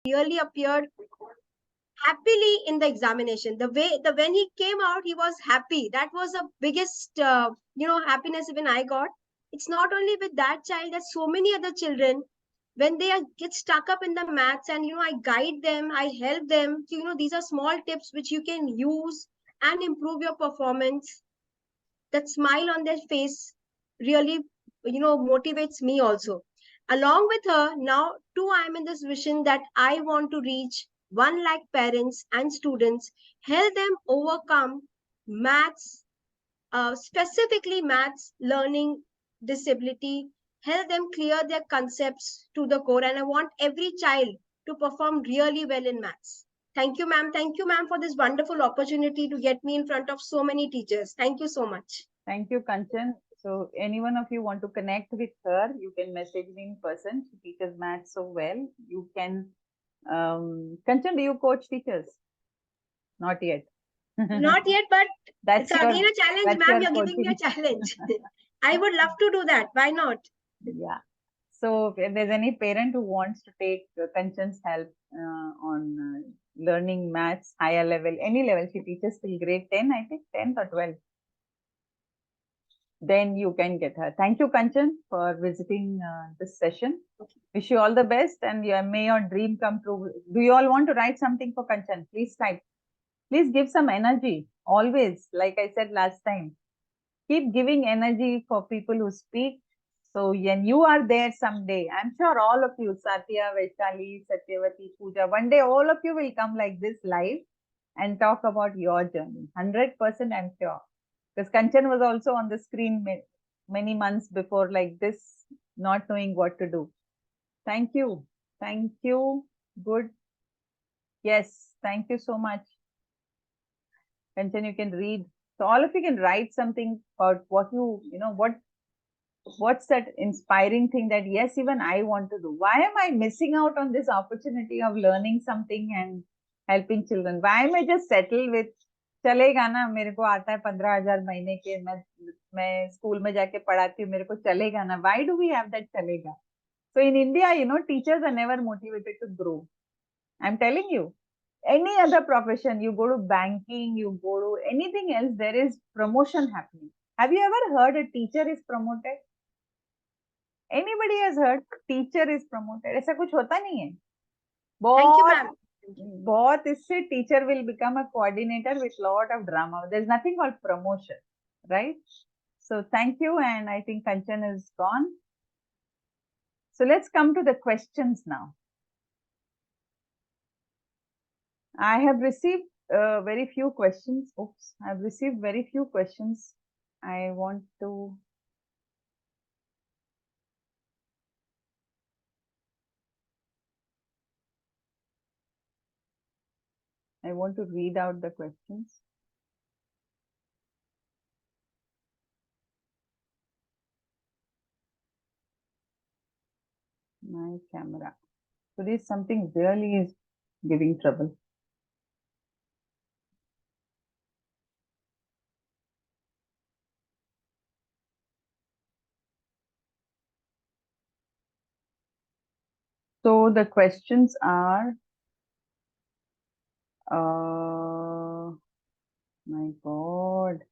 really appeared happily in the examination. When he came out, he was happy. That was the biggest happiness even I got. It's not only with that child, there's so many other children when get stuck up in the maths, and I guide them, I help them. So, these are small tips which you can use and improve your performance. That smile on their face really motivates me also. Along with her, now too, I'm in this vision that I want to reach 1 lakh parents and students, help them overcome maths, specifically maths learning disability, help them clear their concepts to the core. And I want every child to perform really well in maths. Thank you, ma'am. Thank you, ma'am, for this wonderful opportunity to get me in front of so many teachers. Thank you so much. Thank you, Kanchan. So any one of you want to connect with her, you can message me in person. She teaches math so well. You can, Kanchan, do you coach teachers? Not yet. Not yet, but That's it's again a challenge, ma'am. You're giving me a coaching. challenge. I would love to do that. Why not? Yeah. So if there's any parent who wants to take Kanchan's help on learning maths, higher level, any level, she teaches till grade 10, I think 10th or 12th. Then you can get her. Thank you, Kanchan, for visiting this session. Wish you all the best, and may your dream come true. Do you all want to write something for Kanchan? Please type. Please give some energy. Always, like I said last time, keep giving energy for people who speak. So when you are there someday, I'm sure all of you, Satya, Vaishali, Satyavati, Pooja, one day all of you will come like this live and talk about your journey. 100% I'm sure. Because Kanchan was also on the screen many months before like this, not knowing what to do. Thank you. Thank you. Good. Yes. Thank you so much. Kanchan, you can read. So all of you can write something about what what's that inspiring thing that yes, even I want to do. Why am I missing out on this opportunity of learning something and helping children? Why am I just settle with चलेगा ना, मेरे को आता है 15,000 महीने के, मैं school में जाके पढ़ाती हूँ, मेरे को चलेगा ना. Why do we have that चलेगा? So in India, teachers are never motivated to grow. I'm telling you, any other profession, you go to banking, you go to anything else, there is promotion happening. Have you ever heard a teacher is promoted? Anybody has heard teacher is promoted? ऐसा कुछ होता नहीं है. बहुत इससे teacher will become a coordinator with lot of drama. There's nothing called promotion, right? So thank you, and I think Kanchan is gone. So let's come to the questions now. I have received very few questions. Oops, I've received very few questions. I want to read out the questions. My camera. Today something really is giving trouble. So the questions are, my God,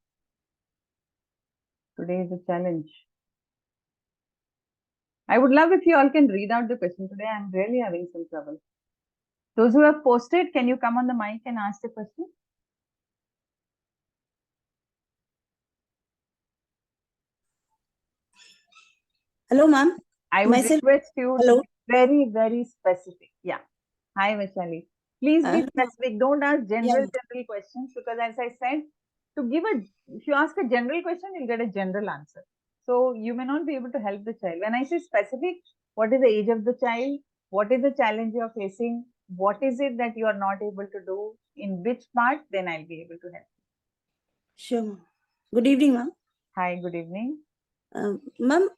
today is a challenge. I would love if you all can read out the question today. I'm really having some trouble. Those who have posted, can you come on the mic and ask the question? Hello, ma'am. I would request you to be very, very specific. Yeah. Hi, Vaishali. Please be specific. Don't ask general questions, because as I said, if you ask a general question, you'll get a general answer. So you may not be able to help the child. When I say specific, what is the age of the child? What is the challenge you're facing? What is it that you are not able to do? In which part? Then I'll be able to help. Sure. Good evening, ma'am. Hi, good evening. Ma'am,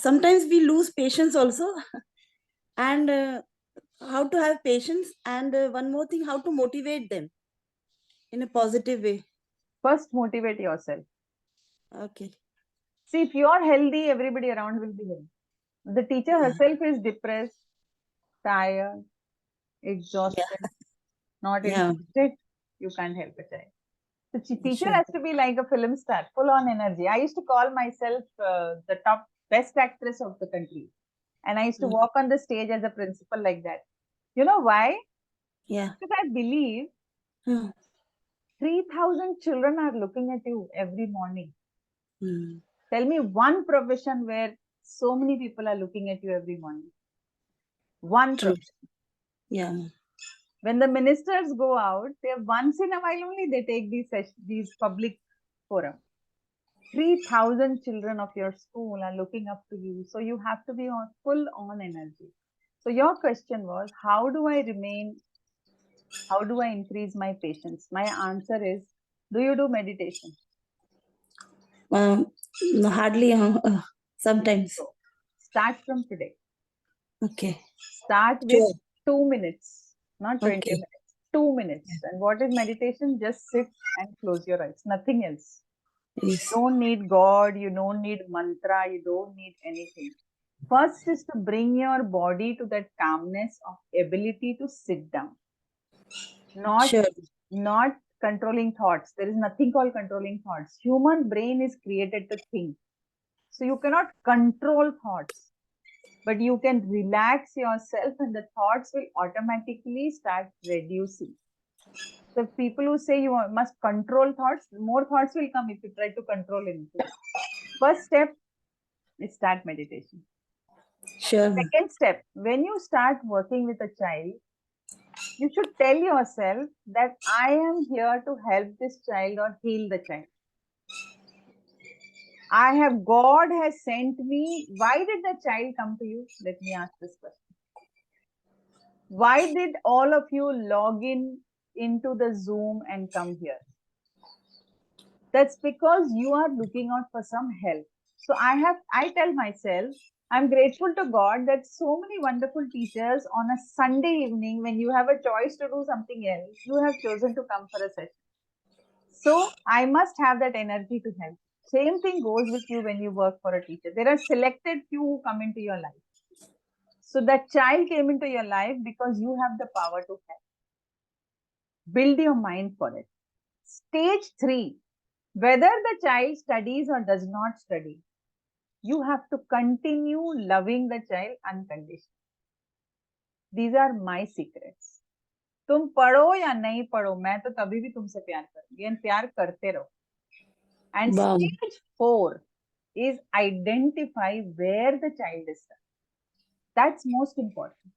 sometimes we lose patience also. And how to have patience, and one more thing, how to motivate them in a positive way. First, motivate yourself. Okay. See, if you are healthy, everybody around will be healthy. The teacher herself is depressed, tired, exhausted, not Yeah. interested, you can't help a child. The teacher Sure. has to be like a film star, full on energy. I used to call myself the top best actress of the country. And I used to Mm. walk on the stage as a principal like that. You know why? Yeah. Because I believe Hmm. 3,000 children are looking at you every morning. Hmm. Tell me one profession where so many people are looking at you every morning. One True. profession. Yeah. When the ministers go out, they once in a while only they take these public forum. 3,000 children of your school are looking up to you. So you have to be on full on energy. So your question was, how do I increase my patience? My answer is, do you do meditation? No, hardly. Sometimes. So start from today. Okay. Start with Sure. 2 minutes, not 20 Okay. minutes. 2 minutes. And what is meditation? Just sit and close your eyes. Nothing else. Yes. You don't need God, you don't need mantra, you don't need anything. First is to bring your body to that calmness of ability to sit down. Sure. Not controlling thoughts. There is nothing called controlling thoughts. Human brain is created to think. So you cannot control thoughts, but you can relax yourself and the thoughts will automatically start reducing. The people who say you must control thoughts, more thoughts will come if you try to control anything. First step is start meditation. Sure. Second step, when you start working with a child, you should tell yourself that I am here to help this child or heal the child. God has sent me. Why did the child come to you? Let me ask this question. Why did all of you log into the Zoom and come here? That's because you are looking out for some help. So I tell myself, I'm grateful to God that so many wonderful teachers on a Sunday evening, when you have a choice to do something else, you have chosen to come for a session. So I must have that energy to help. Same thing goes with you when you work for a teacher. There are selected few who come into your life. So that child came into your life because you have the power to help. Build your mind for it. Stage 3, whether the child studies or does not study, you have to continue loving the child unconditionally. These are my secrets. तुम पढ़ो या नहीं पढ़ो, मैं तो कभी भी तुमसे प्यार करूंगी and प्यार करते रहो. And Wow. stage 4 is identify where the child is stuck. That's most important.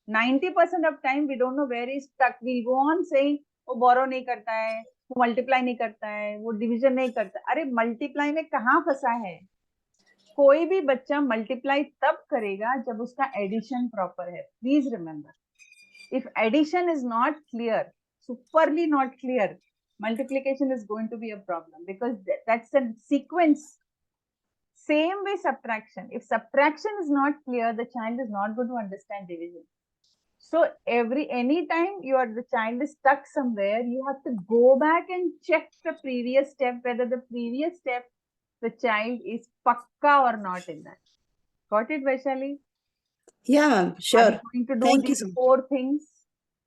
90% of time we don't know where he's stuck. We'll go on saying, वो बोरो नहीं करता है, वो मल्टीप्लाई नहीं करता है, वो डिवीजन नहीं करता. अरे मल्टीप्लाई में कहाँ फंसा है? कोई भी बच्चा मल्टीप्लाई तब करेगा जब उसका एडिशन प्रॉपर है. Please remember, if addition is not clear, superly not clear, multiplication is going to be a problem because that's a sequence. Same way subtraction. If subtraction is not clear, the child is not going to understand division. So anytime the child is stuck somewhere, you have to go back and check the previous step, whether the previous step the child is pakka or not in that. Got it, Vaishali? Yeah, ma'am. Are Sure. you going to do Thank you these so much. 4 things?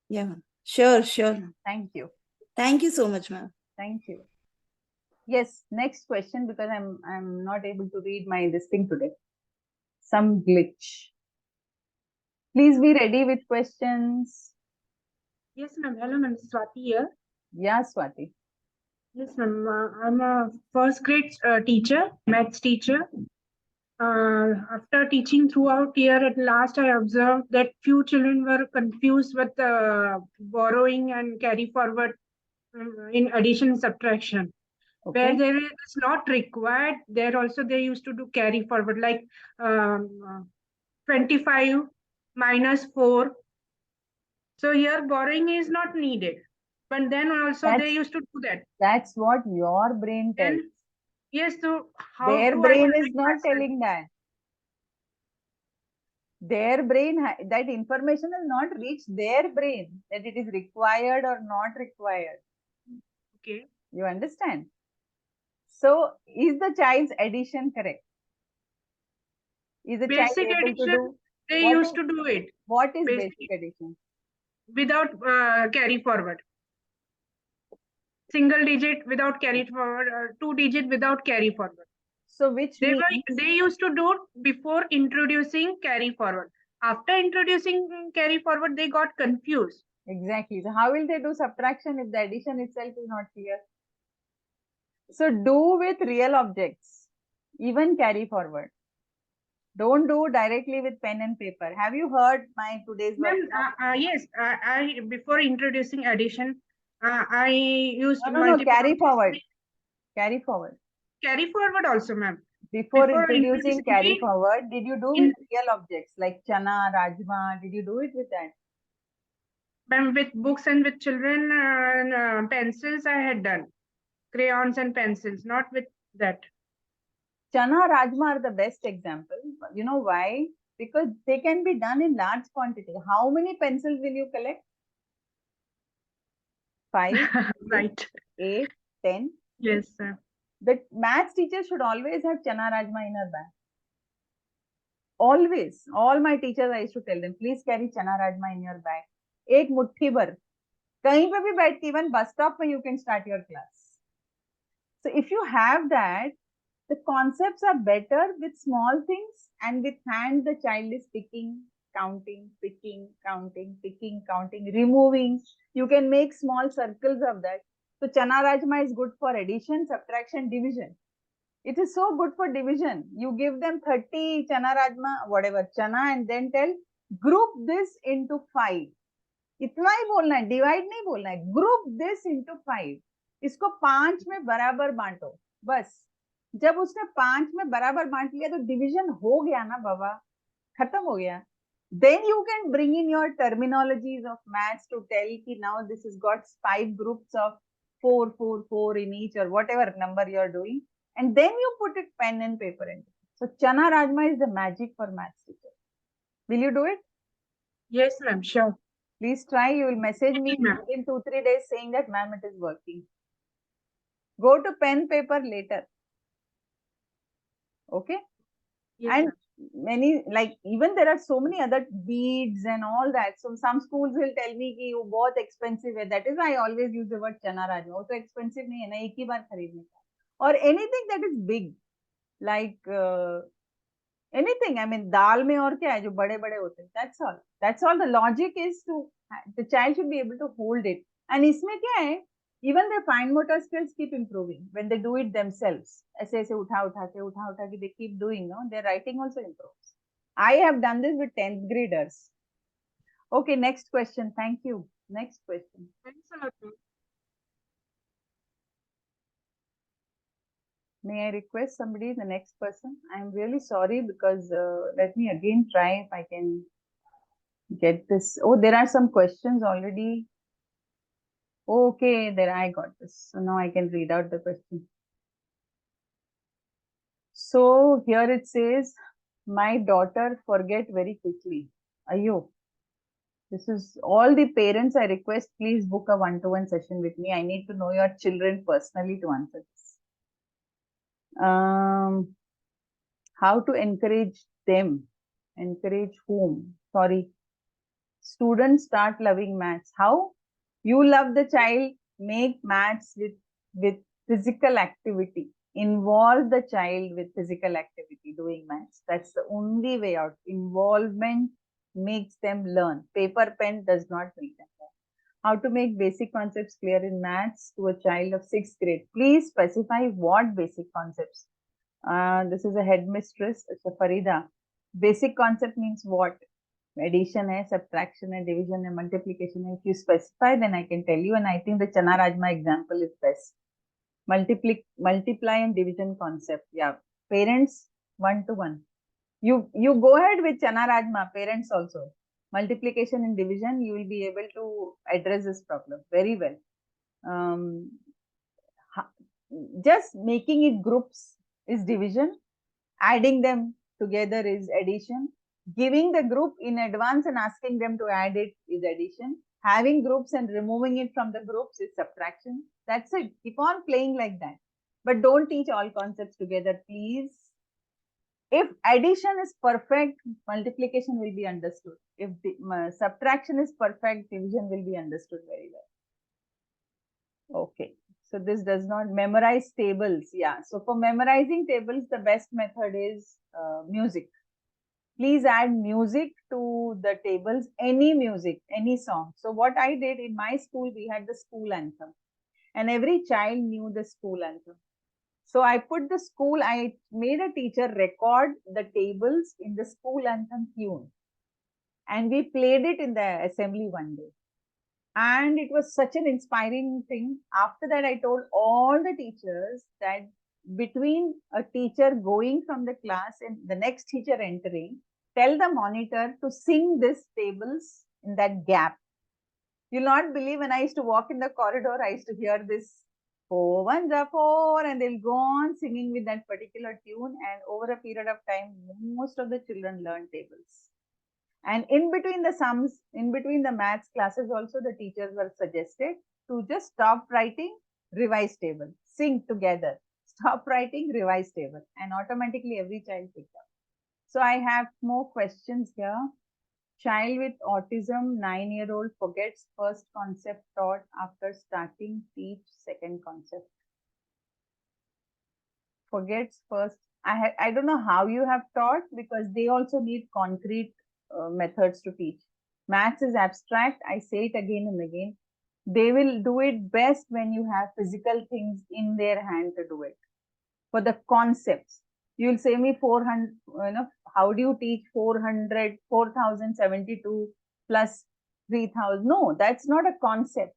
Yeah, ma'am. Sure, sure. Thank you. Thank you so much, ma'am. Thank you. Yes, next question, because I'm not able to read this thing today. Some glitch. Please be ready with questions. Yes, ma'am. Hello, ma'am. Swati here. Yeah, Swati. Yes, ma'am. I'm a first grade teacher, maths teacher. After teaching throughout year, at last I observed that few children were confused with borrowing and carry forward in addition and subtraction. Okay. Where there is not required, there also they used to do carry forward, like 25 minus 4. So here borrowing is not needed. But then also they used to do that. That's what your brain tells. Then, yes, so how Their do brain I is not myself? telling that. Their brain, that information has not reached their brain, that it is required or not required. Okay. You understand? So, is the child's addition correct? Is the Basic child able addition, to do? they What used is- to do it. What is Basic- basic addition? without carry forward. Single digit without carry forward, or 2 digit without carry forward. So which means They used to do it before introducing carry forward. After introducing carry forward, they got confused. exactly. So how will they do subtraction if the addition itself is not clear? So do with real objects, even carry forward. Don't do directly with pen and paper. Have you heard my today's Ma'am, workshop? yes, I before introducing addition, I used No, multiple carry objects. forward. Carry forward. Carry forward also, ma'am. Before Before introducing carry introducing- forward, did you do in- with real objects like chana, rajma? Did you do it with that? Ma'am, with books and with children and pencils, I had done crayons and pencils, not with that. Chana, rajma are the best example. You know why? Because they can be done in large quantity. How many pencils will you collect? 5, Right. 8, 10. Yes, sir. The maths teacher should always have chana rajma in her bag. Always. All my teachers, I used to tell them, please carry chana rajma in your bag. एक मुट्ठी भर कहीं पे भी बैठ के even bus stop में you can start your class. So if you have that, the concepts are better with small things, and with hand the child is picking, counting, picking, counting, picking, counting, removing. You can make small circles of that. So chana rajma is good for addition, subtraction, division. It is so good for division. You give them 30 chana rajma, whatever chana, and then tell group this into 5. इतना ही बोलना है, divide नहीं बोलना है. Group this into 5. इसको 5 में बराबर बांटो. बस जब उसने 5 में बराबर बांट लिया तो डिवीजन हो गया ना बाबा, खत्म हो गया. Then you can bring in your terminologies of maths to tell ki now this has got 5 groups of 4, 4, 4 in each, or whatever number you are doing, and then you put it pen and paper in. So chana rajma is the magic for maths teacher. Will you do it? Yes, ma'am. Sure. Please try. You will message me Okay, ma'am. in 2-3 days saying that ma'am, it is working. Go to pen paper later. Okay. Yes, And ma'am. many, like, even there are so many other beads and all that. So some schools will tell me कि वो बहुत expensive है. That is why I always use the word chana rajma. वो तो expensive नहीं है ना, एक ही बार खरीदने का. Or anything that is big, like anything. I mean, दाल में और क्या है जो बड़े बड़े होते हैं. That's all. That's all. The logic is to the child should be able to hold it. And इसमें क्या है? Even their fine motor skills keep improving when they do it themselves. ऐसे ऐसे उठा उठा के they keep doing, no? Their writing also improves. I have done this with 10th graders. Okay, next question. Thank you. Next question. Thanks a lot, ma'am. May I request somebody, the next person? I am really sorry because let me again try if I can get this. Oh, there are some questions already. Okay, there I got this. So now I can read out the question. So here it says, my daughter forget very quickly. Ayo. This is all the parents I request, please book a one-to-one session with me. I need to know your children personally to answer this. How to encourage them? Encourage whom? Sorry. Students start loving maths. How? You love the child, make maths with physical activity. Involve the child with physical activity, doing maths. That's the only way out. Involvement makes them learn. Paper pen does not make them learn. How to make basic concepts clear in maths to a child of 6th grade. Please specify what basic concepts. This is a headmistress, it's a Farida. Basic concept means what? Addition hai, subtraction hai, division hai, multiplication hai. If you specify, then I can tell you, and I think the chana rajma example is best. Multiply and division concept. Yeah, parents 1-to-1. You go ahead with chana rajma, parents also. Multiplication and division, you will be able to address this problem very well. Just making it groups is division, adding them together is addition, giving the group in advance and asking them to add it is addition, having groups and removing it from the groups is subtraction. That's it. Keep on playing like that. But don't teach all concepts together, please. If addition is perfect, multiplication will be understood. If the subtraction is perfect, division will be understood very well. Okay. So this does not memorize tables. Yeah. So for memorizing tables, the best method is music. Please add music to the tables, any music, any song. So what I did in my school, we had the school anthem and every child knew the school anthem. So I put the school, I made a teacher record the tables in the school anthem tune. And we played it in the assembly one day. And it was such an inspiring thing. After that, I told all the teachers that between a teacher going from the class and the next teacher entering, tell the monitor to sing these tables in that gap. You'll not believe, when I used to walk in the corridor, I used to hear this 4 1s are 4, and they'll go on singing with that particular tune. And over a period of time, most of the children learn tables. And in between the sums, in between the maths classes also, the teachers were suggested to just stop writing, revise table, sing together, stop writing, revise table, and automatically every child picked up. So I have more questions here. Child with autism, 9-year-old, forgets first concept taught after starting teach second concept. Forgets first. I don't know how you have taught, because they also need concrete methods to teach. Maths is abstract. I say it again and again. They will do it best when you have physical things in their hand to do it. For the concepts, you will say me 400, how do you teach 400, 4072 plus 3000? No, that's not a concept.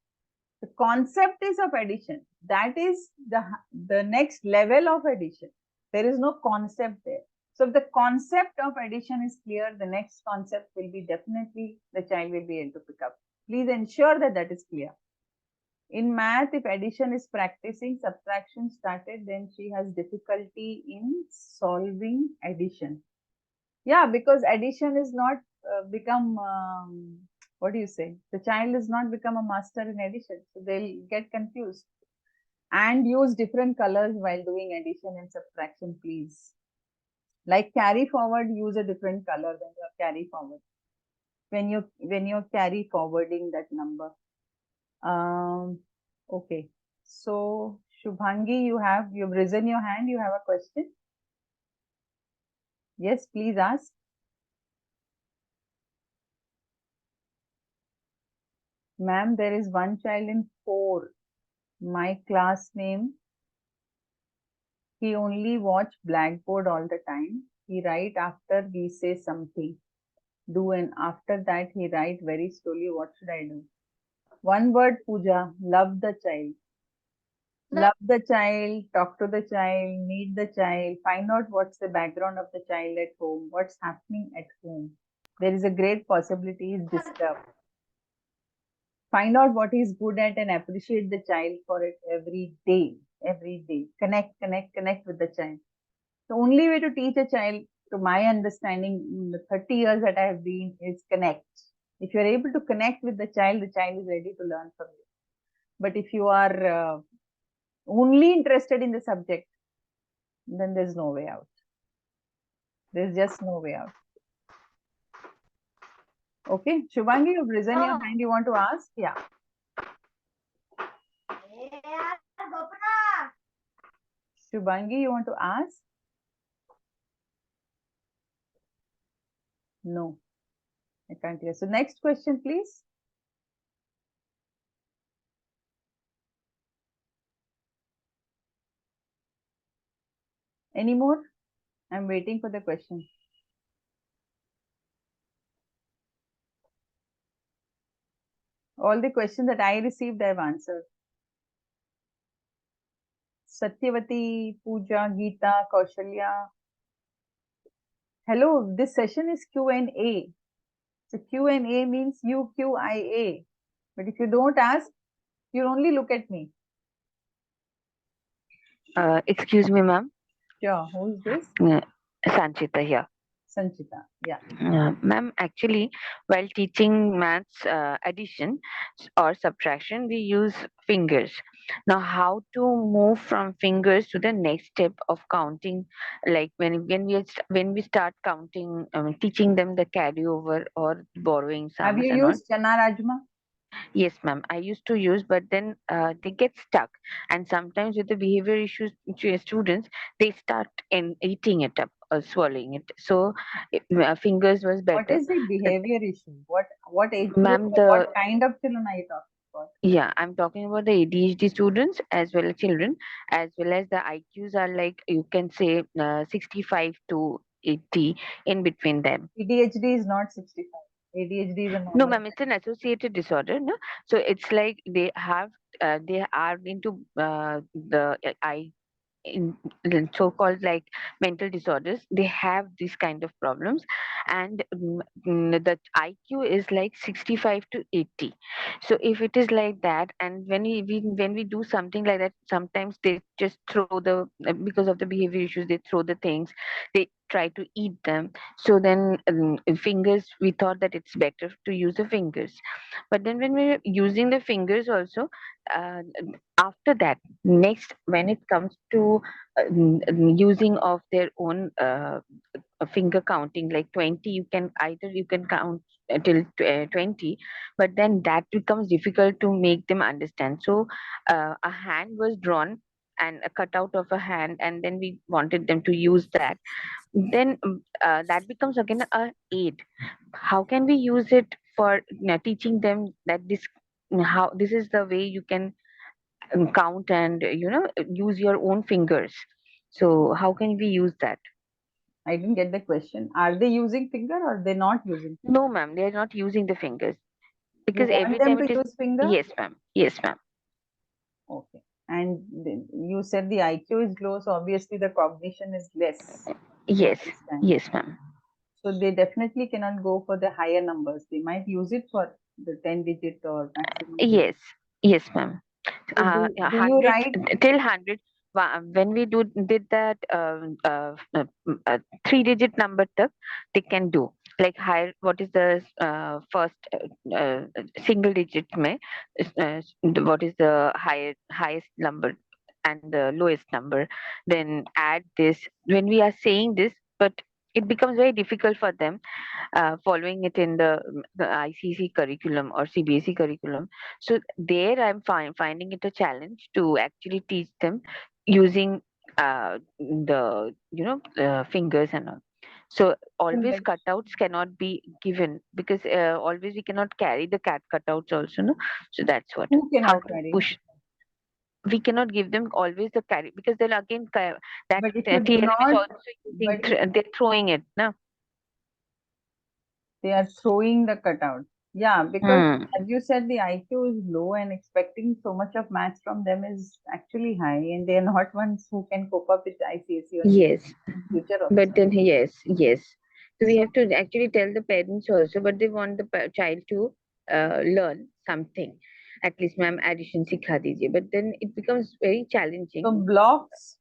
The concept is of addition. That is the next level of addition. There is no concept there. So if the concept of addition is clear, the next concept will be definitely the child will be able to pick up. Please ensure that that is clear. In math, if addition is practicing, subtraction started, then she has difficulty in solving addition. Yeah, because addition is not become, what do you say? The child is not become a master in addition. So they'll get confused. And use different colors while doing addition and subtraction, please. Like carry forward, use a different color when you carry forward. When you're carry forwarding that number. Okay. So Shubhangi, you've risen your hand. You have a question? Yes, please ask. Ma'am, there is one child in 4. My class name. He only watch blackboard all the time. He write after we say something. And after that he write very slowly. What should I do? One word, Pooja. Love the child. Love the child, talk to the child, meet the child, find out what's the background of the child at home, what's happening at home. There is a great possibility he's disturbed. Find out what he's good at and appreciate the child for it every day. Every day. Connect with the child. The only way to teach a child, to my understanding, in the 30 years that I have been, is connect. If you're able to connect with the child is ready to learn from you. But if you are only interested in the subject, then there's no way out. There's just no way out. Okay, Shubhangi, you've risen your hand. You want to ask? Yeah. Shubhangi, you want to ask? No, I can't hear. So next question, please. Any more? I'm waiting for the question. All the questions that I received, I've answered. Satyavati, Pooja, Geeta, Kaushalya. Hello, this session is Q&A. So Q&A means UQIA. But if you don't ask, you only look at me. Excuse me, ma'am. Sure. Who is this? Sanchita here. Sanchita. Yeah. Ma'am, actually, while teaching maths addition or subtraction, we use fingers. Now, how to move from fingers to the next step of counting, like when we start counting, teaching them the carryover or borrowing Have sums you and all. used Chana Rajma? Yes, ma'am. I used to use, but then they get stuck, and sometimes with the behavior issues students, they start in eating it up or swallowing it. So, fingers was What better. is the behavior issue? What age group Ma'am, or what kind of children are you talking about? yeah, I'm talking about the ADHD students as well as children, as well as the IQs are like you can say 65 to 80 in between them. ADHD is not 65. ADHD is a No, normal. ma'am, it's an associated disorder. No, so it's like they are into the in so-called like mental disorders. They have these kind of problems, and the IQ is like 65 to 80. So if it is like that, and when we do something like that, sometimes they just throw the because of the behavior issues, they throw the things, they try to eat them. So then fingers, we thought that it's better to use the fingers, but then when we're using the fingers also, uh, after that, next when it comes to using of their own finger counting, like 20, you can count till 20, but then that becomes difficult to make them understand. So a hand was drawn and a cutout of a hand, and then we wanted them to use that. Then that becomes again a aid. How can we use it for teaching them that how this is the way you can count and use your own fingers. So how can we use that? I didn't get the question. Are they using finger or they not using finger? No, ma'am, they are not using the fingers You because want every them time to it is. use finger? Yes, ma'am. Yes, ma'am. Okay. And you said the IQ is low, so obviously the cognition is less to Yes. understand. Yes, ma'am. So they definitely cannot go for the higher numbers. They might use it for the 10 digit or maximum. Yes. Yes, ma'am. So Yeah, do you 100 write? till 100. When we did that 3-digit number tak, they can do like higher. What is the first single digit mein, what is the highest number and the lowest number, then add this when we are saying this, but it becomes very difficult for them following it in the ICC curriculum or CBSE curriculum. So there I'm finding it a challenge to actually teach them using the fingers and all. So always Like, cutouts cannot be given because always we cannot carry the cat cutouts also, no. So that's what. who How cannot to carry? push. We cannot give them always the carry because then again that But if you do TLM is not, also using but if they're throwing it, no. they are throwing the cutout. Yeah, because Hmm. as you said, the IQ is low and expecting so much of maths from them is actually high, and they are not ones who can cope up with ICSE or Yes. CBSE in future also. But then, yes, yes. So we So have to actually tell the parents also, but they want the child to learn something. At least, ma'am, addition sikha dijiye. But then it becomes very challenging. blocks,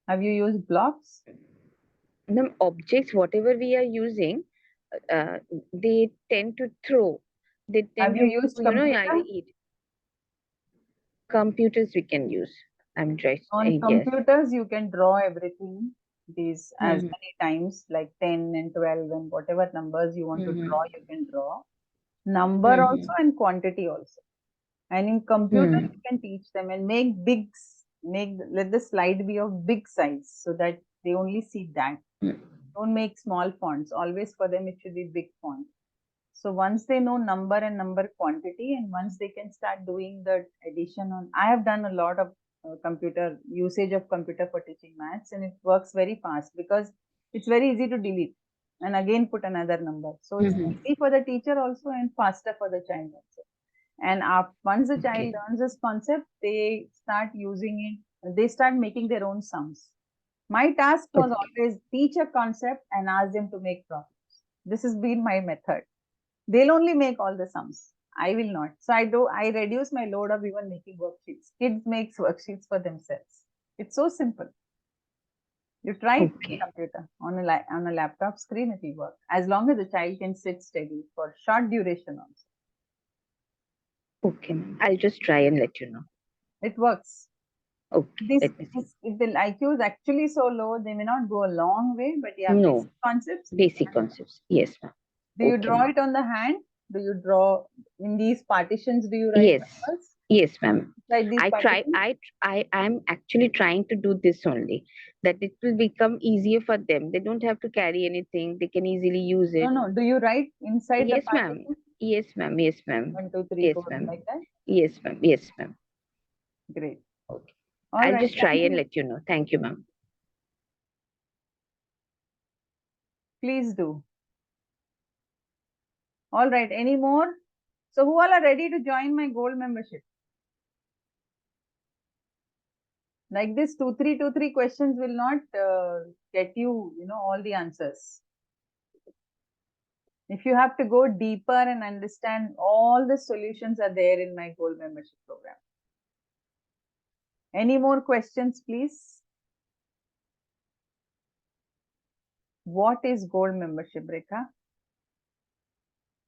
have you used blocks? The objects, whatever we are using, they tend to throw. They Have tend you to, used either computer? eat. Computers we can use. I'm right. On Yes. computers, you can draw everything these as Mm-hmm. many times, like 10 and 12 and whatever numbers you want to Mm-hmm. draw, you can draw. Number Mm-hmm. also and quantity also. And in computer, you can teach them and make let the slide be of big size so that they only see that. Don't make small fonts. Always for them, it should be big font. So once they know number and number quantity, and once they can start doing the addition on, I have done a lot of computer usage of computer for teaching maths, and it works very fast because it's very easy to delete and again put another number. So it's easy for the teacher also and faster for the child also. And once the child Okay. learns this concept, they start using it. They start making their own sums. My task was Okay. always teach a concept and ask them to make problems. This has been my method. They'll only make all the sums. I will not. So I reduce my load of even making worksheets. Kids makes worksheets for themselves. It's so simple. You try it with Okay. computer on a laptop screen, it will work. As long as the child can sit steady for short duration also. Okay. I'll just try and let you know. It works. Okay, This, let me see. if the IQ is actually so low, they may not go a long way, but yeah, No. basic concepts. Basic concepts. Yes, ma'am. Do you Okay, draw ma'am. it on the hand? Do you draw in these partitions? Do you write Yes. numbers? Yes, ma'am. Like these partitions? I'm actually trying to do this only, that it will become easier for them. They don't have to carry anything. They can easily use it. No. Do you write inside the Yes, ma'am. partition? Yes, ma'am. Yes, ma'am. 1, 2, 3, Yes, 4, ma'am. like that? Yes, ma'am. Yes, ma'am. Great. Okay. All I'll right. just try Thank and you. let you know. Thank you, ma'am. Please do. All right. Any more? So who all are ready to join my gold membership? Like this 2, 3 questions will not get you, all the answers. If you have to go deeper and understand, all the solutions are there in my gold membership program. Any more questions, please? What is gold membership, Rekha?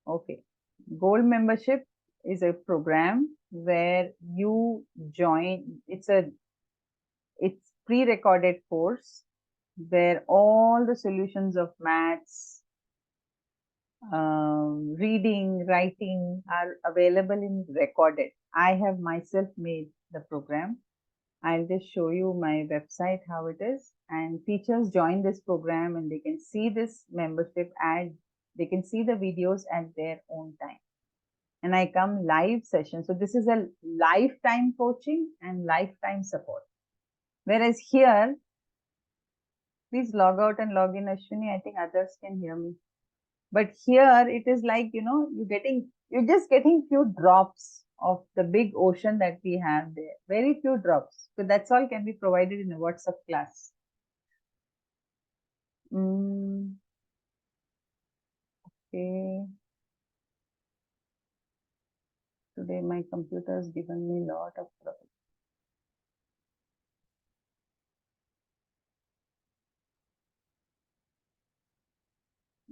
Okay. Gold membership is a program where you join. It's pre-recorded course where all the solutions of maths, reading, writing are available in recorded. I have myself made the program. I'll just show you my website how it is, and teachers join this program and they can see this membership ad. They can see the videos at their own time. And I come live session. So this is a lifetime coaching and lifetime support. Whereas here, please log out and log in, Ashwini. I think others can hear me. But here it is like, you're just getting few drops of the big ocean that we have there. Very few drops. So that's all can be provided in a WhatsApp class. Okay. Today my computer has given me a lot of trouble.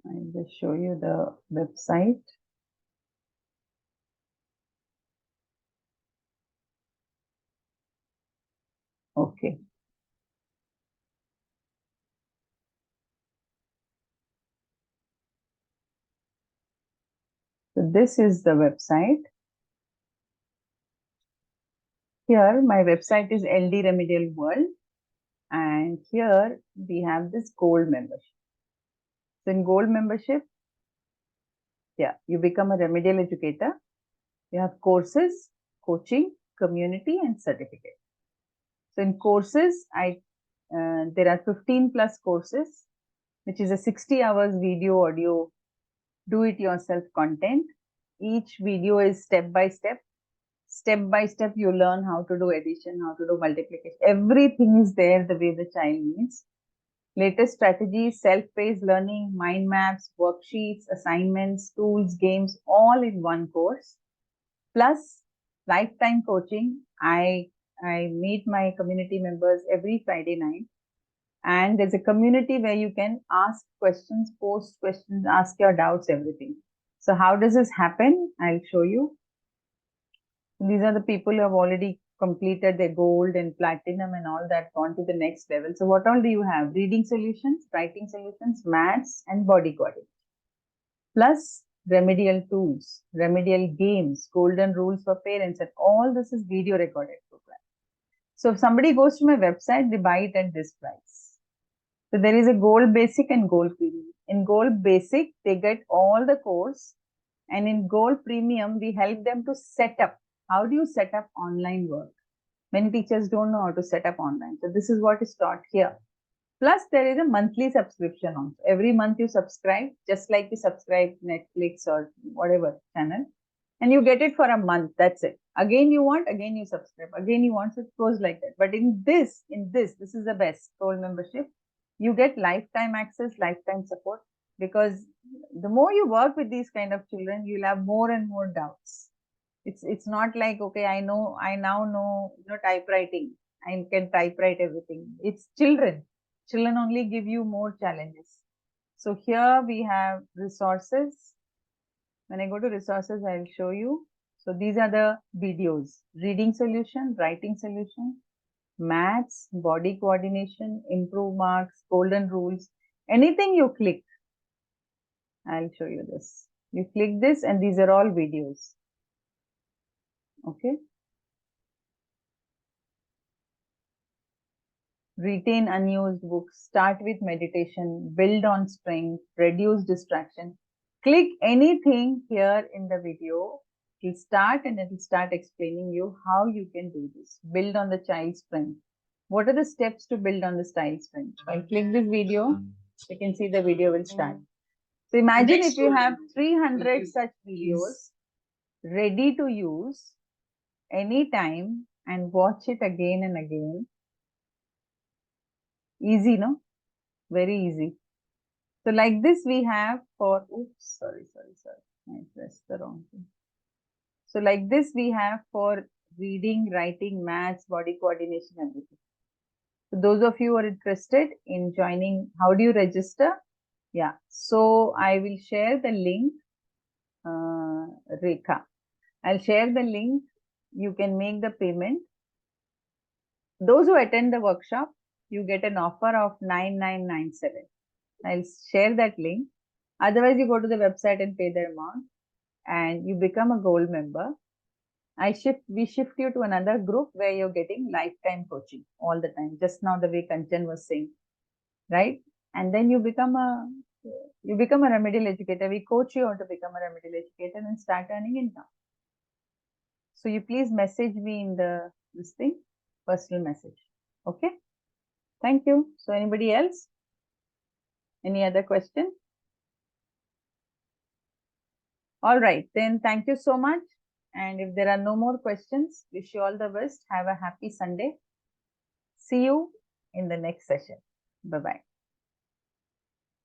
I'll just show you the website. Okay. So this is the website. Here my website is LD Remedial World, and here we have this gold membership. So in gold membership, yeah, you become a remedial educator. You have courses, coaching, community, and certificate. So in courses, there are 15 plus courses, which is a 60 hours video, audio, do-it-yourself content. Each video is step by step. Step by step, you learn how to do addition, how to do multiplication. Everything is there the way the child needs. Latest strategies, self-paced learning, mind maps, worksheets, assignments, tools, games, all in one course. Plus lifetime coaching. I meet my community members every Friday night, and there's a community where you can ask questions, post questions, ask your doubts, everything. So how does this happen? I'll show you. These are the people who have already completed their gold and platinum and all that, gone to the next level. So what all do you have? Reading solutions, writing solutions, maths, and body coordination. Plus remedial tools, remedial games, golden rules for parents, and all this is video recorded program. So if somebody goes to my website, they buy it at this price. So there is a gold basic and gold premium. In gold basic, they get all the course, and in gold premium, we help them to set up. How do you set up online work? Many teachers don't know how to set up online. So this is what is taught here. Plus, there is a monthly subscription also. Every month you subscribe, just like you subscribe Netflix or whatever channel, and you get it for a month. That's it. Again you want, again you subscribe. Again you want, so it goes like that. But in this is the best gold membership. You get lifetime access, lifetime support, because the more you work with these kind of children, you'll have more and more doubts. It's not like, okay, I now know typewriting. I can typewrite everything. It's children. Children only give you more challenges. So here we have resources. When I go to resources, I'll show you. So these are the videos: reading solution, writing solution, maths, body coordination, improve marks, golden rules. Anything you click, I'll show you this. You click this and these are all videos. Okay. Retain unused books, start with meditation, build on strength, reduce distraction. Click anything here in the video. It'll start and it'll start explaining you how you can do this. Build on the child's strength. What are the steps to build on the child's strength? I'll click this video. You can see the video will start. So imagine if you have 300 such videos ready to use anytime and watch it again and again. Easy, no? Very easy. So like this we have for, oops, sorry. I pressed the wrong thing. So like this we have for reading, writing, maths, body coordination, everything. So those of you who are interested in joining, how do you register? Yeah, so I will share the link, Rekha. I'll share the link. You can make the payment. Those who attend the workshop, you get an offer of 9997. I'll share that link. Otherwise, you go to the website and pay the amount and you become a gold member. We shift you to another group where you're getting lifetime coaching all the time. Just now the way Kanchan was saying, right? And then you become a remedial educator. We coach you how to become a remedial educator and start earning income. So you please message me in this thing, personal message. Okay. Thank you. So anybody else? Any other question? All right, then thank you so much. And if there are no more questions, wish you all the best. Have a happy Sunday. See you in the next session. Bye-bye.